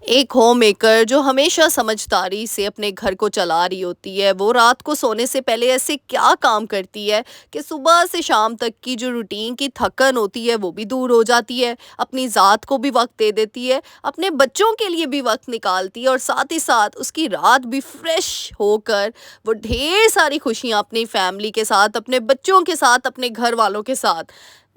एक home maker जो हमेशा समझदारी से अपने घर को चला रही होती है, वो रात को सोने से पहले ऐसे क्या काम करती है कि सुबह से शाम तक की जो रूटीन की थकन होती है वो भी दूर हो जाती है, अपनी ज़ात को भी वक्त दे देती है, अपने बच्चों के लिए भी वक्त निकालती है और साथ ही साथ उसकी रात भी फ्रेश होकर वो ढेर सारी खुशियाँ अपनी फैमिली के साथ, अपने बच्चों के साथ, अपने घर वालों के साथ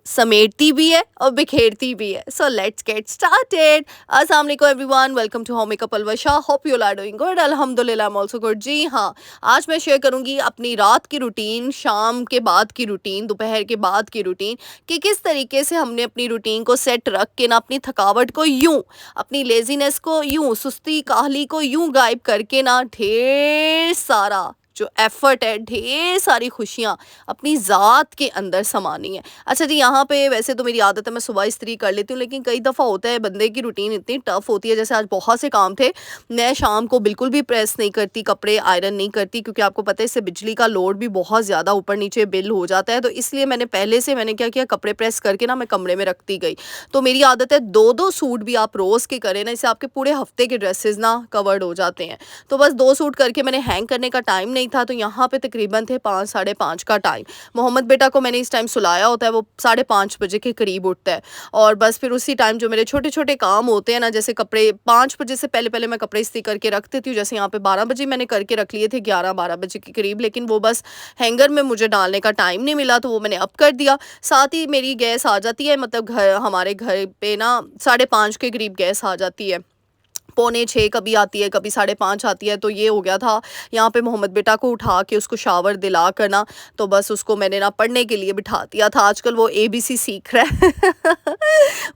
समेटती भी है और बिखेरती भी है। So let's get started. अस्सलाम वालेकुम everyone, welcome to home makeup Alwasha. Hope you are doing good. अल्हम्दुलिल्लाह आई एम आल्सो गुड। जी हाँ, आज मैं शेयर करूंगी अपनी रात की रूटीन, शाम के बाद की रूटीन, दोपहर के बाद की रूटीन, कि किस तरीके से हमने अपनी रूटीन को सेट रख के ना अपनी थकावट को यूं, अपनी लेजीनेस को यूं, सुस्ती काहली को यूं गायब करके ना ढेर सारा जो एफर्ट है, ढेर सारी खुशियाँ अपनी ज़ात के अंदर समानी है। अच्छा जी, यहाँ पे वैसे तो मेरी आदत है मैं सुबह इस्त्री कर लेती हूँ, लेकिन कई दफ़ा होता है बंदे की रूटीन इतनी टफ होती है, जैसे आज बहुत से काम थे, मैं शाम को बिल्कुल भी प्रेस नहीं करती, कपड़े आयरन नहीं करती, क्योंकि आपको पता है इससे बिजली का लोड भी बहुत ज़्यादा ऊपर नीचे बिल हो जाता है। तो इसलिए मैंने पहले से मैंने क्या किया, कपड़े प्रेस करके ना मैं कमरे में रखती गई। तो मेरी आदत है दो दो सूट भी आप रोज़ के करें ना, इससे आपके पूरे हफ्ते के ड्रेसेस ना कवर्ड हो जाते हैं। तो बस दो सूट करके मैंने हैंग करने का टाइम नहीं था, तो यहाँ पे तकरीबन थे 5 साढ़े 5 का टाइम। मोहम्मद बेटा को मैंने इस टाइम सुलाया होता है, वो 5:30 बजे के करीब उठता है। और बस फिर उसी टाइम जो मेरे छोटे-छोटे काम होते हैं ना, जैसे कपड़े 5 बजे से पहले-पहले मैं कपड़े इस्त्री करके रख देती हूँ। जैसे यहाँ पे 12 बजे मैंने करके रख लिए थे, 11-12 बजे के करीब, लेकिन वो बस हैंगर में मुझे डालने का टाइम नहीं मिला, तो वो मैंने अब कर दिया। साथ ही मेरी गैस आ जाती है, मतलब हमारे घर पे ना 5:30 के करीब गैस आ जाती है। पौने 6 कभी आती है, कभी 5:30 आती है। तो ये हो गया था, यहाँ पे मोहम्मद बेटा को उठा के उसको शावर दिला कर ना, तो बस उसको मैंने ना पढ़ने के लिए बिठा दिया था। आजकल वो एबीसी सीख रहा है।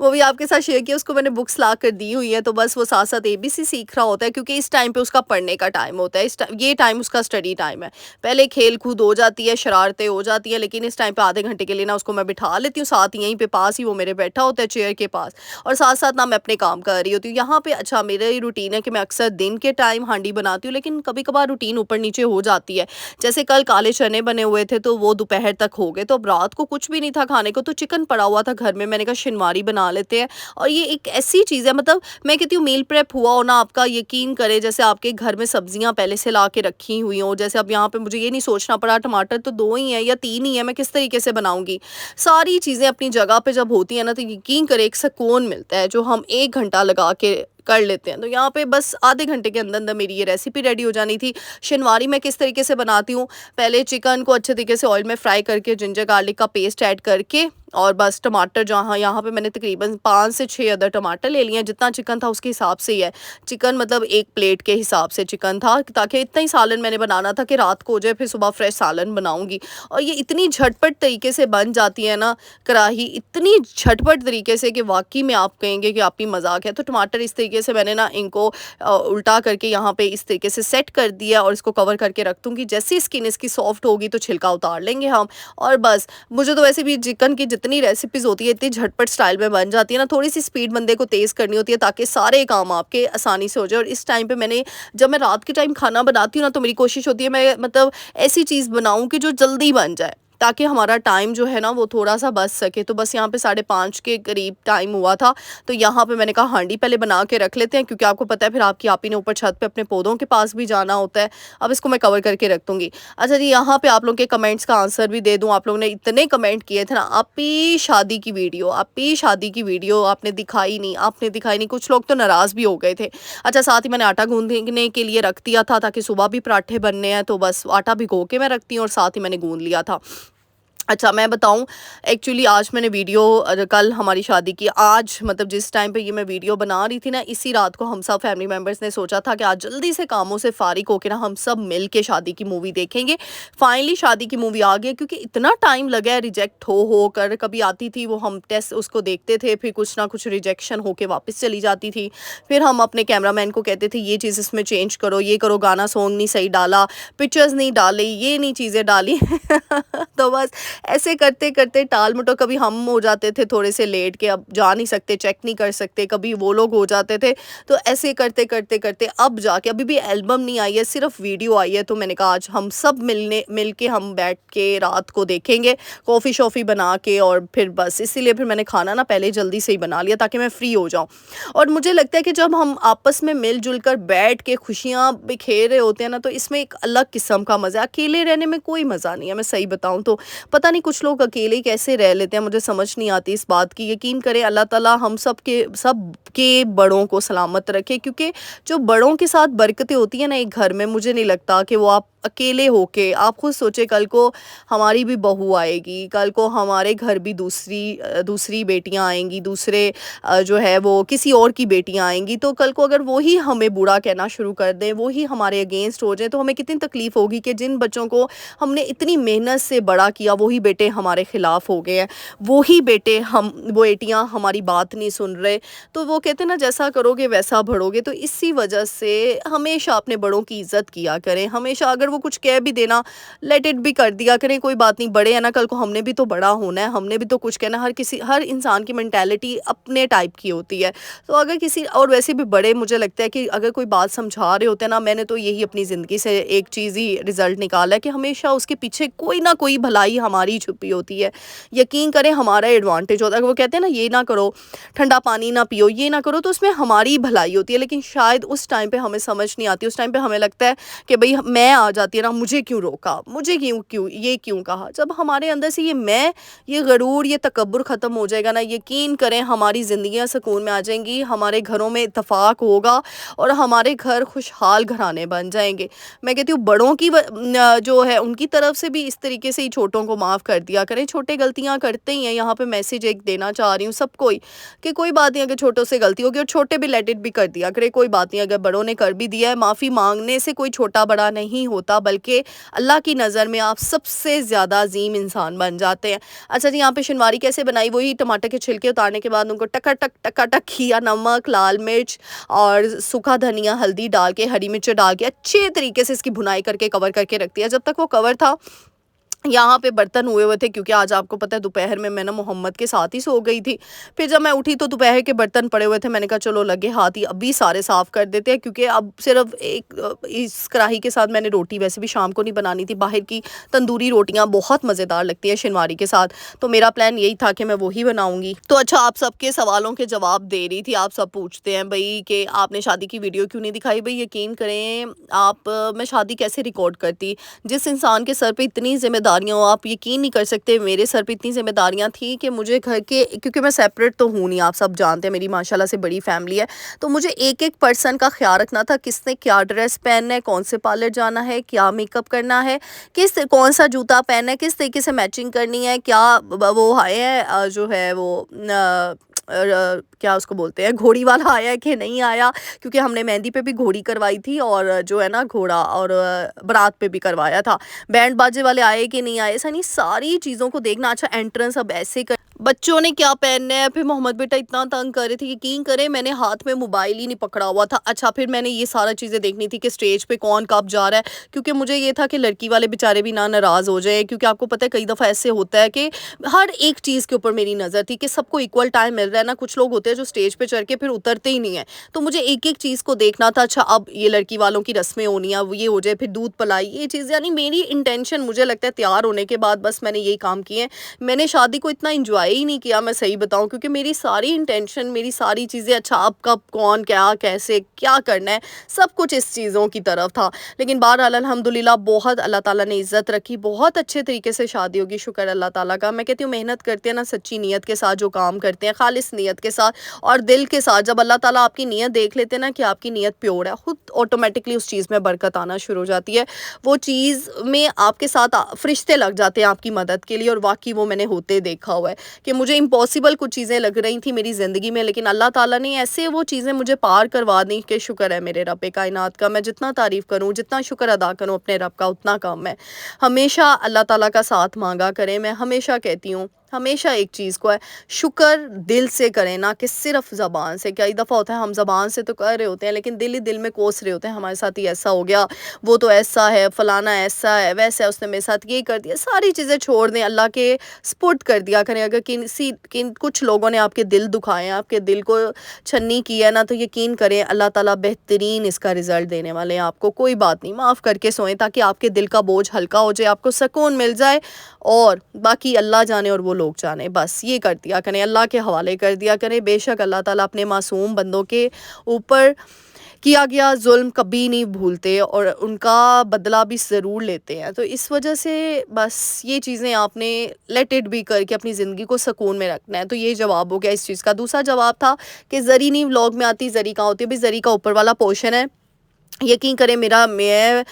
वो भी आपके साथ शेयर किया, उसको मैंने बुक्स ला कर दी हुई है, तो बस वो साथ साथ एबीसी सीख रहा होता है, क्योंकि इस टाइम पे उसका पढ़ने का टाइम होता है। ये टाइम उसका स्टडी टाइम है। पहले खेल कूद हो जाती है, शरारतें हो जाती है, लेकिन इस टाइम पे आधे घंटे के लिए ना उसको मैं बिठा लेती हूँ साथ, यहीं पे पास ही वो मेरे बैठा होता है चेयर के पास, और साथ साथ ना मैं अपने काम कर रही होती हूँ यहाँ पे। अच्छा, मेरी रूटीन है कि मैं अक्सर दिन के टाइम हांडी बनाती हूँ, लेकिन कभी कभार रूटीन ऊपर नीचे हो जाती है। जैसे कल काले चने बने हुए थे, तो वो दोपहर तक हो गए, तो अब रात को कुछ भी नहीं था खाने को, तो चिकन पड़ा हुआ था घर में, मैंने कहा शिनवारी बना लेते हैं। और ये एक ऐसी चीज़ है, मतलब मैं कहती हूँ मील प्रेप हुआ हो ना आपका, यकीन करें, जैसे आपके घर में सब्जियां पहले से ला के रखी हुई हो। जैसे अब यहाँ पे मुझे ये नहीं सोचना पड़ा टमाटर तो 2 ही है या 3 ही है, मैं किस तरीके से बनाऊंगी। सारी चीज़ें अपनी जगह पे जब होती है ना, तो यकीन करें एक सुकून मिलता है, जो हम 1 घंटा लगा के कर लेते हैं। तो यहाँ पे बस आधे घंटे के अंदर अंदर मेरी ये रेसिपी रेडी हो जानी थी। शिनवारी मैं किस तरीके से बनाती हूँ, पहले चिकन को अच्छे तरीके से ऑयल में फ्राई करके जिंजर गार्लिक का पेस्ट ऐड करके, और बस टमाटर, जहाँ यहाँ पे मैंने तकरीबन 5 से 6 अदर टमाटर ले लिए हैं, जितना चिकन था उसके हिसाब से ही है। चिकन मतलब 1 प्लेट के हिसाब से चिकन था, ताकि इतना ही सालन मैंने बनाना था कि रात को हो जाए, फिर सुबह फ्रेश सालन बनाऊंगी। और ये इतनी झटपट तरीके से बन जाती है ना कढ़ाई, इतनी झटपट तरीके से कि वाकई में आप कहेंगे कि आपकी मजाक है। तो टमाटर इस तरीके से मैंने ना इनको उल्टा करके यहाँ पे इस तरीके से सेट कर दिया, और इसको कवर करके रख दूँगी। जैसी स्किन इसकी सॉफ्ट होगी तो छिलका उतार लेंगे हम। और बस, मुझे तो वैसे भी चिकन की जितनी रेसिपीज़ होती है इतनी झटपट स्टाइल में बन जाती है ना, थोड़ी सी स्पीड बंदे को तेज़ करनी होती है, ताकि सारे काम आपके आसानी से हो जाए। और इस टाइम पे मैंने, जब मैं रात के टाइम खाना बनाती हूँ ना, तो मेरी कोशिश होती है मैं मतलब ऐसी चीज़ बनाऊँ कि जो जल्दी बन जाए, ताकि हमारा टाइम जो है ना वो थोड़ा-सा बच सके। तो बस यहाँ पे 5:30 के करीब टाइम हुआ था, तो यहाँ पे मैंने कहा हांडी पहले बना के रख लेते हैं, क्योंकि आपको पता है फिर आपकी आपी ने ऊपर छत पे अपने पौधों के पास भी जाना होता है। अब इसको मैं कवर करके रख दूँगी। अच्छा जी, यहाँ पे आप लोगों के कमेंट्स का आंसर भी दे दूँ। आप लोगों ने इतने कमेंट किए थे ना, आपकी शादी की वीडियो, आपकी शादी की वीडियो आपने दिखाई नहीं, आपने दिखाई नहीं। कुछ लोग तो नाराज़ भी हो गए थे। अच्छा, साथ ही मैंने आटा गूँधने के लिए रख दिया था, ताकि सुबह भी पराठे बनने हैं, तो बस आटा भिगो के मैं रखती हूँ, और साथ ही मैंने गूँध लिया था। अच्छा, मैं बताऊँ, एक्चुअली आज मैंने वीडियो कल हमारी शादी की, आज मतलब जिस टाइम पे ये मैं वीडियो बना रही थी ना, इसी रात को हम सब फैमिली मेम्बर्स ने सोचा था कि आज जल्दी से कामों से फारिग होके ना हम सब मिल के शादी की मूवी देखेंगे। फाइनली शादी की मूवी आ गई है, क्योंकि इतना टाइम लगा है रिजेक्ट हो कर, कभी आती थी वो, हम टेस्ट उसको देखते थे, फिर कुछ ना कुछ रिजेक्शन होके वापस चली जाती थी। फिर हम अपने कैमरामैन को कहते थे ये चीज़ इसमें चेंज करो, ये करो, गाना सॉन्ग नहीं सही डाला, पिक्चर्स नहीं डाली, ये नहीं चीज़ें डाली। तो बस ऐसे करते-करते टाल-मटोल, कभी हम हो जाते थे थोड़े से लेट के अब जा नहीं सकते, चेक नहीं कर सकते, कभी वो लोग हो जाते थे। तो ऐसे करते-करते अब जाके अभी भी एल्बम नहीं आई है, सिर्फ़ वीडियो आई है। तो मैंने कहा आज हम सब मिल के हम बैठ के रात को देखेंगे, कॉफ़ी-शॉफ़ी बना के, और फिर बस इसीलिए फिर मैंने खाना ना पहले जल्दी से ही बना लिया ताकि मैं फ्री हो जाऊँ। और मुझे लगता है कि जब हम आपस में मिल-जुल कर बैठ के खुशियाँ बिखेर रहे होते हैं ना, तो इसमें एक अलग किस्म का मज़ा है। अकेले रहने में कोई मज़ा नहीं है, मैं सही बताऊँ तो। पता नहीं कुछ लोग अकेले कैसे रह लेते हैं, मुझे समझ नहीं आती इस बात की। यकीन करें अल्लाह ताला हम सबके बड़ों को सलामत रखे, क्योंकि जो बड़ों के साथ बरकतें होती हैं ना एक घर में, मुझे नहीं लगता कि वो आप अकेले होके, आप खुद सोचे कल को हमारी भी बहू आएगी, कल को हमारे घर भी दूसरी बेटियां आएंगी, दूसरे जो है वो किसी और की बेटियां आएंगी, तो कल को अगर वो ही हमें बुरा कहना शुरू कर दें, वो ही हमारे अगेंस्ट हो जाए, तो हमें कितनी तकलीफ होगी कि जिन बच्चों को हमने इतनी मेहनत से बड़ा किया वही बेटे हमारे खिलाफ हो गए हैं, वही बेटे हम वो बेटियां हमारी बात नहीं सुन रहे। तो वो कहते हैं ना, जैसा करोगे वैसा भरोगे। तो इसी वजह से हमेशा अपने बड़ों की इज्जत किया करें, हमेशा अगर वो कुछ कह भी देना, लेट इट भी कर दिया करें, कोई बात नहीं, बड़े हैं ना, कल को हमने भी तो बड़ा होना है, हमने भी तो कुछ कहना। हर इंसान की मेंटालिटी अपने टाइप की होती है। तो अगर किसी और, वैसे भी बड़े, मुझे लगता है कि अगर कोई बात समझा रहे होते हैं ना, मैंने तो यही अपनी ज़िंदगी से एक चीज़ ही रिज़ल्ट निकाला है कि हमेशा उसके पीछे कोई ना कोई भलाई हमारी छुपी होती है। यकीन करें हमारा एडवांटेज होता है। वो कहते हैं ना, ये ना करो, ठंडा पानी ना पियो, ये ना करो, तो उसमें हमारी भलाई होती है। लेकिन शायद उस टाइम पे हमें समझ नहीं आती, उस टाइम पे हमें लगता है कि भई मैं आ जाती है ना, मुझे क्यों रोका, मुझे क्यों कहा। जब हमारे अंदर से ये गरूर, ये तकब्बुर ख़त्म हो जाएगा ना, यकीन करें हमारी ज़िंदगियाँ सुकून में आ जाएंगी, हमारे घरों में इत्तेफाक होगा और हमारे घर खुशहाल घराने बन जाएंगे। मैं कहती हूँ बड़ों की जो है उनकी तरफ से भी इस तरीके से ही छोटों को माफ़ कर दिया करें। छोटे गलतियाँ करते ही हैं, यहाँ पे मैसेज एक देना चाह रही हूँ सबको ही, कि कोई बात नहीं, अगर छोटों से गलती होगी और छोटे भी लेट इट भी कर दिया करे, कोई बात नहीं। अगर बड़ों ने कर भी दिया है, माफ़ी मांगने से कोई छोटा बड़ा नहीं होता, बल्कि अल्लाह की नज़र में आप सबसे ज़्यादा अजीम इंसान बन जाते हैं। अच्छा जी, यहाँ पे शनवारी कैसे बनाई, वही टमाटर के छिलके उतारने के बाद उनको टकाटक किया, नमक, लाल मिर्च और सूखा धनिया, हल्दी डाल के, हरी मिर्च डाल के अच्छे तरीके से इसकी भुनाई करके कवर करके रख दिया। जब तक वो कवर था, यहाँ पे बर्तन हुए हुए थे, क्योंकि आज आपको पता है दोपहर में मैं ना मोहम्मद के साथ ही सो गई थी। फिर जब मैं उठी तो दोपहर के बर्तन पड़े हुए थे, मैंने कहा चलो लगे हाथ ही अभी सारे साफ़ कर देते हैं, क्योंकि अब सिर्फ इस कढ़ाई के साथ मैंने रोटी वैसे भी शाम को नहीं बनानी थी। बाहर की तंदूरी रोटियाँ बहुत मज़ेदार लगती हैं शनवारी के साथ, तो मेरा प्लान यही था कि मैं वही बनाऊँगी। तो अच्छा, आप सबके सवालों के जवाब दे रही थी। आप सब पूछते हैं भाई कि आपने शादी की वीडियो क्यों नहीं दिखाई। भाई यकीन करें आप, मैं शादी कैसे रिकॉर्ड करती, जिस इंसान के सर पे इतनी ज़िम्मेदारियाँ हो, आप यकीन नहीं कर सकते मेरे सर पे इतनी ज़िम्मेदारियाँ थी कि मुझे घर के, क्योंकि मैं सेपरेट तो हूँ नहीं, आप सब जानते हैं मेरी माशाल्लाह से बड़ी फैमिली है, तो मुझे एक-एक पर्सन का ख़्याल रखना था, किसने क्या ड्रेस पहनना है, कौन से पार्लर जाना है, क्या मेकअप करना है, कौन सा जूता पहनना है, किस तरीके से मैचिंग करनी है, क्या वो आए हैं जो है वो क्या उसको बोलते हैं, घोड़ी वाला आया है कि नहीं आया, क्योंकि हमने मेहंदी पे भी घोड़ी करवाई थी और जो है ना घोड़ा, और बारात पे भी करवाया था। बैंड बाजे वाले आए कि नहीं आए, ऐसा नहीं, सारी चीज़ों को देखना। अच्छा, एंट्रेंस अब ऐसे कर, बच्चों ने क्या पहनना है, फिर मोहम्मद बेटा इतना तंग कर रहे थे, यकीन करें मैंने हाथ में मोबाइल ही नहीं पकड़ा हुआ था। अच्छा, फिर मैंने ये सारा चीज़ें देखनी थी कि स्टेज पे कौन कब जा रहा है, क्योंकि मुझे ये था कि लड़की वाले बेचारे भी ना नाराज़ हो जाए, क्योंकि आपको पता है कई दफ़ा ऐसे होता है कि हर एक चीज़ के ऊपर मेरी नज़र थी कि सबको इक्वल टाइम मिल रहा है ना। कुछ लोग होते हैं जो स्टेज पे चढ़ के फिर उतरते ही नहीं है, तो मुझे एक एक चीज़ को देखना था। अच्छा, अब ये लड़की वालों की रस्में होनी है, वो ये हो जाए, फिर दूध पिलाई, ये चीज़, यानी मेरी इंटेंशन, मुझे लगता है तैयार होने के बाद बस मैंने यही काम किए हैं। मैंने शादी को इतना इंजॉय ही नहीं किया, मैं सही बताऊं, क्योंकि मेरी सारी इंटेंशन, मेरी सारी चीज़ें, अच्छा अब कब कौन क्या कैसे क्या करना है, सब कुछ इस चीज़ों की तरफ था। लेकिन बहरहाल अल्हम्दुलिल्लाह बहुत अल्लाह ताला ने इज़्ज़त रखी, बहुत अच्छे तरीके से शादी होगी, शुक्र अल्लाह ताला का। मैं कहती हूँ मेहनत करते हैं ना सच्ची नीयत के साथ, जो काम करते हैं खालिस नीयत के साथ और दिल के साथ, जब अल्लाह ताला आपकी नीयत देख लेते हैं ना कि आपकी नीयत प्योर है, खुद ऑटोमेटिकली उस चीज़ में बरकत आना शुरू हो जाती है। वो चीज़ में आपके साथ फरिश्ते लग जाते हैं आपकी मदद के लिए, और वाकई वो मैंने होते देखा हुआ है कि मुझे इम्पॉसिबल कुछ चीज़ें लग रही थी मेरी ज़िंदगी में, लेकिन अल्लाह ताला ने ऐसे वो चीज़ें मुझे पार करवा दी कि शुक्र है मेरे रब कायनात का। मैं जितना तारीफ़ करूँ, जितना शुक्र अदा करूँ अपने रब का, उतना कम है। हमेशा अल्लाह ताला का साथ मांगा करें, मैं हमेशा कहती हूँ हमेशा एक चीज़ को है, शुक्र दिल से करें ना कि सिर्फ ज़बान से। कई दफ़ा होता है हम ज़बान से तो कर रहे होते हैं लेकिन दिल ही दिल में कोस रहे होते हैं, हमारे साथ ही ऐसा हो गया, वो तो ऐसा है, फलाना ऐसा है, वैसा है, उसने मेरे साथ ये कर दिया। सारी चीज़ें छोड़ दें, अल्लाह के स्पुर्द कर दिया करें। अगर किन कुछ लोगों ने आपके दिल दुखाए हैं, आपके दिल को छन्नी की है ना, तो यकीन करें अल्लाह ताला बेहतरीन इसका रिज़ल्ट देने वाले हैं आपको। कोई बात नहीं, माफ़ करके सोएं ताकि आपके दिल का बोझ हल्का हो जाए, आपको सुकून मिल जाए, और बाकी अल्लाह जाने और वो लोग जाने। बस ये कर दिया करें, अल्लाह के हवाले कर दिया करें। बेशक अल्लाह ताला अपने मासूम बंदों के ऊपर किया गया ज़ुल्म कभी नहीं भूलते और उनका बदला भी ज़रूर लेते हैं। तो इस वजह से बस ये चीज़ें आपने लेट इट बी करके अपनी ज़िंदगी को सुकून में रखना है। तो ये जवाब हो गया इस चीज़ का। दूसरा जवाब था कि ज़री नहीं व्लॉग में आती, ज़री कहाँ होती है? भाई ज़री का ऊपर वाला पोर्शन है। यकीन करें मैं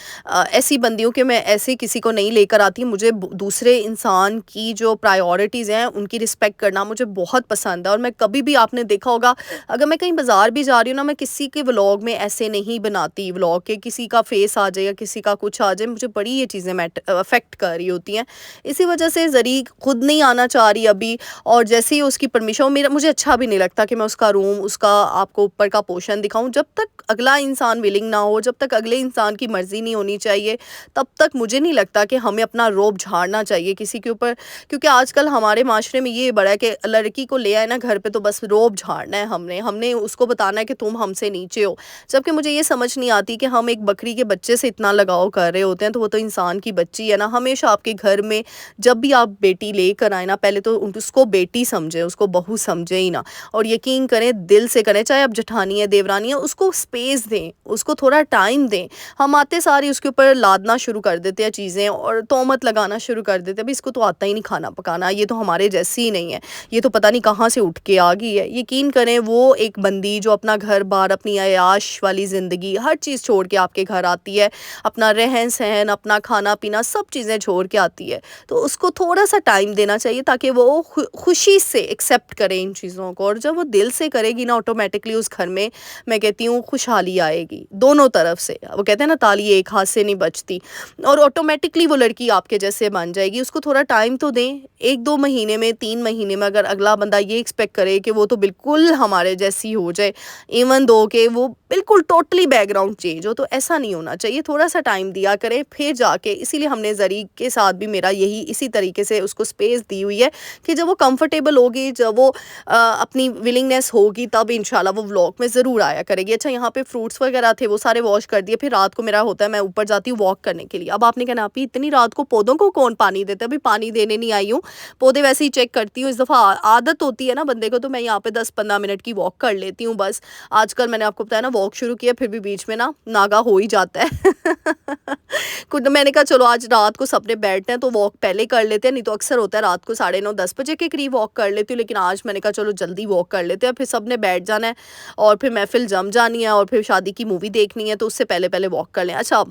ऐसी बंदी हूँ कि मैं ऐसे किसी को नहीं लेकर आती। मुझे दूसरे इंसान की जो प्रायोरिटीज़ हैं उनकी रिस्पेक्ट करना मुझे बहुत पसंद है। और मैं कभी भी, आपने देखा होगा, अगर मैं कहीं बाज़ार भी जा रही हूँ ना, मैं किसी के व्लॉग में ऐसे नहीं बनाती व्लॉग के, किसी का फेस आ जाए या किसी का कुछ आ जाए, मुझे बड़ी ये चीज़ें अफेक्ट कर रही होती हैं। इसी वजह से ज़री खुद नहीं आना चाह रही अभी, और जैसे ही उसकी परमिशन हो, मेरा मुझे अच्छा भी नहीं लगता कि मैं उसका रूम, उसका आपको ऊपर का पोर्शन दिखाऊं। जब तक अगला इंसान विलिंग ना हो, जब तक अगले इंसान की मर्ज़ी नहीं होनी चाहिए, तब तक मुझे नहीं लगता कि हमें अपना रोब झाड़ना चाहिए किसी के ऊपर। क्योंकि आजकल हमारे माशरे में ये बड़ा है कि लड़की को ले आए ना घर पे तो बस रोब झाड़ना है, हमने हमने उसको बताना है कि तुम हमसे नीचे हो। जबकि मुझे ये समझ नहीं आती कि हम एक बकरी के बच्चे से इतना लगाव कर रहे होते हैं, तो वो तो इंसान की बच्ची है ना। हमेशा आपके घर में जब भी आप बेटी लेकर आए ना, पहले तो उसको बेटी समझे, उसको बहू समझे ही ना। और यकीन करें, दिल से करें, चाहे आप जेठानी है, देवरानी है, उसको स्पेस दें, उसको थोड़ा टाइम दें। हम आते सारी उसके ऊपर लादना शुरू कर देते हैं चीज़ें और तोहमत लगाना शुरू कर देते हैं, भाई इसको तो आता ही नहीं खाना पकाना, ये तो हमारे जैसी ही नहीं है, ये तो पता नहीं कहाँ से उठ के आ गई है। यकीन करें, वो एक बंदी जो अपना घर बार, अपनी अयाश वाली ज़िंदगी, हर चीज़ छोड़ के आपके घर आती है, अपना रहन सहन, अपना खाना पीना, सब चीज़ें छोड़ के आती है, तो उसको थोड़ा सा टाइम देना चाहिए ताकि वो खुशी से एक्सेप्ट करे इन चीज़ों को। और जब वो दिल से करेगी ना, ऑटोमेटिकली उस घर में, मैं कहती हूँ, खुशहाली आएगी दोनों तरफ से। वो कहते हैं ना, ताली एक हाथ से नहीं बजती, और ऑटोमेटिकली वो लड़की आपके जैसे बन जाएगी। उसको थोड़ा टाइम तो दें, 1-2 महीने में, 3 महीने में। अगर अगला बंदा ये एक्सपेक्ट करे कि वो तो बिल्कुल हमारे जैसी हो जाए, इवन दो कि वो बिल्कुल टोटली बैकग्राउंड चेंज हो, तो ऐसा नहीं होना चाहिए। थोड़ा सा टाइम दिया करें, फिर जाके, इसीलिए हमने ज़री के साथ भी मेरा यही इसी तरीके से उसको स्पेस दी हुई है कि जब वो कंफर्टेबल होगी, जब वो अपनी विलिंगनेस होगी, तब इंशाल्लाह वो व्लॉग में ज़रूर आया करेगी। अच्छा, यहाँ पे फ्रूट्स वगैरह थे, वो सारे वॉश कर दिए। फिर रात को मेरा होता है, मैं ऊपर जाती हूँ वॉक करने के लिए। अब आपने कहना, आप इतनी रात को पौधों को कौन पानी देता है? अभी पानी देने नहीं आई हूँ, पौधे वैसे ही चेक करती हूँ। इस दफ़ा आदत होती है ना बंदे को, तो मैं यहाँ पे 10-15 मिनट की वॉक कर लेती हूँ बस। आजकल मैंने आपको बताया ना, वॉक शुरू किया, फिर भी बीच में ना नागा हो ही जाता है। खुद मैंने कहा चलो आज रात को सबने बैठते हैं तो वॉक पहले कर लेते हैं, नहीं तो अक्सर होता है रात को 9:30-10 बजे के करीब वॉक कर लेती हूँ, लेकिन आज मैंने कहा चलो जल्दी वॉक कर लेते हैं, फिर सबने बैठ जाना है और फिर महफिल जम जानी है और फिर शादी की मूवी देखनी है, तो उससे पहले पहले वॉक कर लें। अच्छा,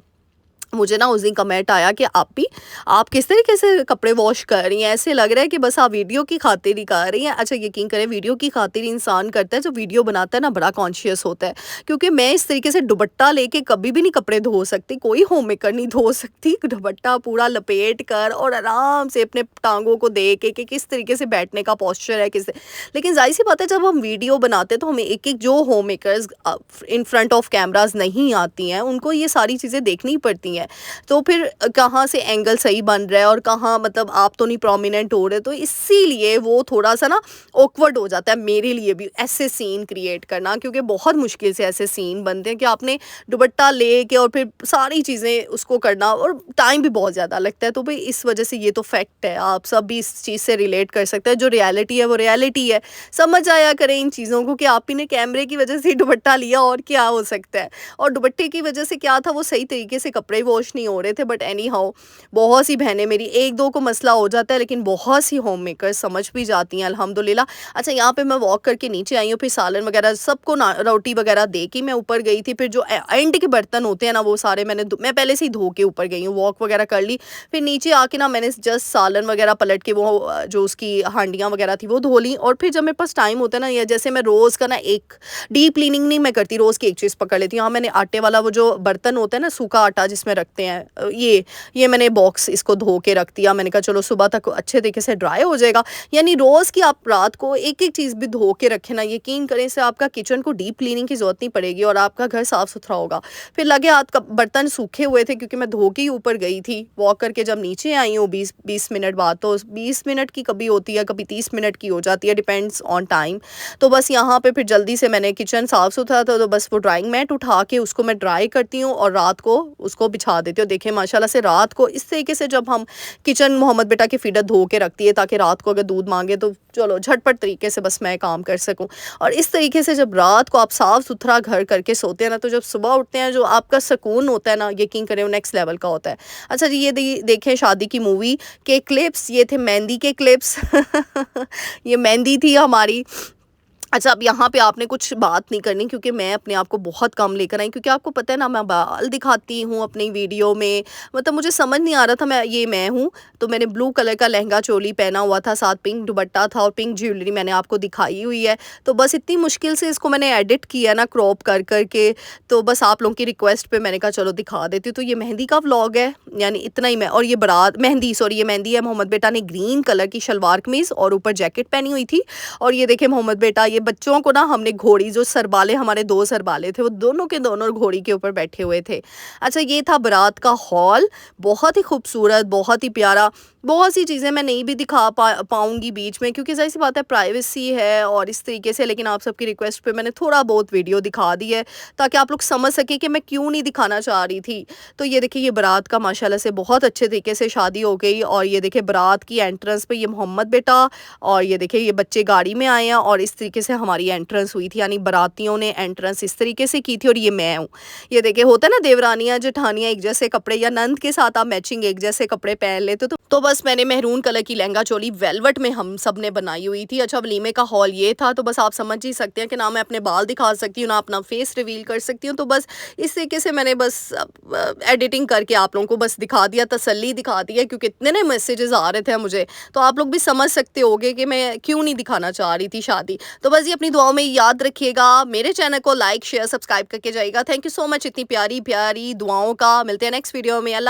मुझे ना उस दिन कमेंट आया कि आप किस तरीके से कपड़े वॉश कर रही हैं, ऐसे लग रहा है कि बस आप वीडियो की खातिर ही कर रही हैं। अच्छा, यकीन करें, वीडियो की खातिर इंसान करता है, जो वीडियो बनाता है ना बड़ा कॉन्शियस होता है। क्योंकि मैं इस तरीके से दुपट्टा लेके कभी भी नहीं कपड़े धो सकती, कोई होम मेकर नहीं धो सकती। दुपट्टा पूरा लपेट कर और आराम से अपने टांगों को दे के कि किस तरीके से बैठने का पोस्चर है, किस। लेकिन जाहिर सी बात है, जब हम वीडियो बनाते हैं तो हमें एक एक, जो home makers in front of cameras नहीं आती हैं, उनको ये सारी चीज़ें देखनी पड़ती हैं। तो फिर कहाँ से एंगल सही बन रहा है और कहाँ, मतलब आप तो नहीं प्रोमिनेंट हो रहे, तो इसीलिए वो थोड़ा सा ना ऑकवर्ड हो जाता है मेरे लिए भी ऐसे सीन क्रिएट करना। क्योंकि बहुत मुश्किल से ऐसे सीन बनते हैं कि आपने दुपट्टा ले के और फिर सारी चीज़ें उसको करना, और टाइम भी बहुत ज़्यादा लगता है। तो भाई इस वजह से ये तो फैक्ट है, आप सब भी इस चीज़ से रिलेट कर सकते हैं। जो रियलिटी है वो रियलिटी है, समझ आया करें इन चीज़ों को कि आप ही ने कैमरे की वजह से दुपट्टा लिया, और क्या हो सकता है। और दुपट्टे की वजह से क्या था, वो सही तरीके से कपड़े वॉश नहीं हो रहे थे। बट एनी हाउ, बहुत सी बहनें मेरी, 1-2 को मसला हो जाता है, लेकिन बहुत सी होम मेकर समझ भी जाती हैं, अल्हम्दुलिल्लाह। अच्छा, यहाँ पे मैं वॉक करके नीचे आई हूँ, फिर सालन वगैरह सबको ना रोटी वगैरह दे के मैं ऊपर गई थी। फिर जो एंड के बर्तन होते हैं ना, वो सारे मैं पहले से ही धो के ऊपर गई हूँ, वॉक वगैरह कर ली। फिर नीचे आके ना मैंने जस्ट सालन वगैरह पलट के, वो जो उसकी हांडियाँ वगैरह थी वो धो ली। और फिर जब मेरे पास टाइम होता है ना, या जैसे मैं रोज़ का ना एक डीप क्लीनिंग नहीं मैं करती, रोज़ की एक चीज़ पकड़ लेती हूँ। हाँ, मैंने आटे वाला वो जो बर्तन होता है ना, सूखा आटा जिसमें रखते हैं। ये मैंने बॉक्स इसको धो के रख दिया। मैंने कहा चलो सुबह तक अच्छे तरीके से ड्राई हो जाएगा। यानी रोज़ की आप रात को एक-एक चीज़ भी धो के रखें ना, यकीन करें इससे आपका किचन को डीप क्लीनिंग की ज़रूरत नहीं पड़ेगी और आपका घर साफ़-सुथरा होगा। फिर लगे हाथ का बर्तन सूखे हुए थे क्योंकि मैं धो के ही ऊपर गई थी। वॉक करके जब नीचे आई हूँ 20 मिनट बाद, तो 20 मिनट की कभी होती है, कभी 30 मिनट की हो जाती है, डिपेंड्स ऑन टाइम। तो बस यहाँ पे फिर जल्दी से मैंने किचन साफ़-सुथरा था तो बस वो ड्राइंग मैट उठा के उसको मैं ड्राई करती हूँ और रात को उसको बिछा देती हूँ। देखिए माशाल्लाह से रात को इस तरीके से जब हम किचन मोहम्मद बेटा की फीडर धो के रखती है ताकि रात को अगर दूध माँगे तो चलो झटपट तरीके से बस मैं काम कर सकूँ। और इस तरीके से जब रात को आप साफ़-सुथरा घर करके सोते हैं ना, तो जब सुबह उठते हैं जो आपका सुकून होता है ना, यकीन करें वो नेक्स्ट लेवल का होता है। अच्छा जी, ये देखें शादी की मूवी के क्लिप्स, ये थे मेहंदी के क्लिप्स ये मेहंदी थी हमारी। अच्छा, अब यहाँ पे आपने कुछ बात नहीं करनी क्योंकि मैं अपने आप को बहुत कम लेकर आई, क्योंकि आपको पता है ना मैं बाल दिखाती हूँ अपनी वीडियो में। मतलब मुझे समझ नहीं आ रहा था मैं हूँ। तो मैंने ब्लू कलर का लहंगा चोली पहना हुआ था, साथ पिंक दुपट्टा था और पिंक ज्वेलरी मैंने आपको दिखाई हुई है। तो बस इतनी मुश्किल से इसको मैंने एडिट किया ना क्रॉप कर कर के, तो बस आप लोगों की रिक्वेस्ट पे मैंने कहा चलो दिखा देती हूँ। तो ये मेहंदी का व्लॉग है, यानी इतना ही मैं, और ये ये मेहंदी है। मोहम्मद बेटा ने ग्रीन कलर की शलवार कमीज़ और ऊपर जैकेट पहनी हुई थी। और ये देखिए मोहम्मद बेटा, ये बच्चों को ना हमने घोड़ी, जो सरबाले, हमारे 2 सरबाले थे, वो दोनों के दोनों घोड़ी के ऊपर बैठे हुए थे। अच्छा, ये था बारात का हॉल, बहुत ही खूबसूरत, बहुत ही प्यारा। बहुत सी चीज़ें मैं नहीं भी दिखा पाऊँगी बीच में, क्योंकि ज़ाहिर-सी बात है प्राइवेसी है और इस तरीके से, लेकिन आप सबकी रिक्वेस्ट पे मैंने थोड़ा बहुत वीडियो दिखा दी है ताकि आप लोग समझ सकें कि मैं क्यों नहीं दिखाना चाह रही थी। तो ये देखिए, ये बारात का माशाल्लाह से बहुत अच्छे तरीके से शादी हो गई। और ये देखिए बारात की एंट्रेंस पे ये मोहम्मद बेटा और ये देखिए ये बच्चे गाड़ी में आए हैं और इस तरीके से हमारी एंट्रेंस हुई थी, यानी बारातियों ने एंट्रेंस इस तरीके से की थी और ये मैं हूँ। ये देखिए होता है ना, देवरानियाँ जेठानियाँ एक जैसे कपड़े, या नंद के साथ आप मैचिंग एक जैसे कपड़े पहन लेते तो बस मैंने मेहरून कलर की लहंगा चोली वेलवेट में हम सब ने बनाई हुई थी। अच्छा, वलीमे का हॉल ये था। तो बस आप समझ ही सकते हैं कि ना मैं अपने बाल दिखा सकती हूँ, ना अपना फेस रिवील कर सकती हूँ। तो बस इस तरीके से मैंने बस एडिटिंग करके आप लोगों को बस दिखा दिया, तसल्ली दिखा दी है, क्योंकि इतने नए मैसेजेस आ रहे थे मुझे, तो आप लोग भी समझ सकते होगे कि मैं क्यों नहीं दिखाना चाह रही थी शादी। तो बस ये अपनी दुआओं में याद रखिएगा, मेरे चैनल को लाइक शेयर सब्सक्राइब करके जाइएगा। थैंक यू सो मच इतनी प्यारी प्यारी दुआओं का। मिलते हैं नेक्स्ट वीडियो में। अल्लाह।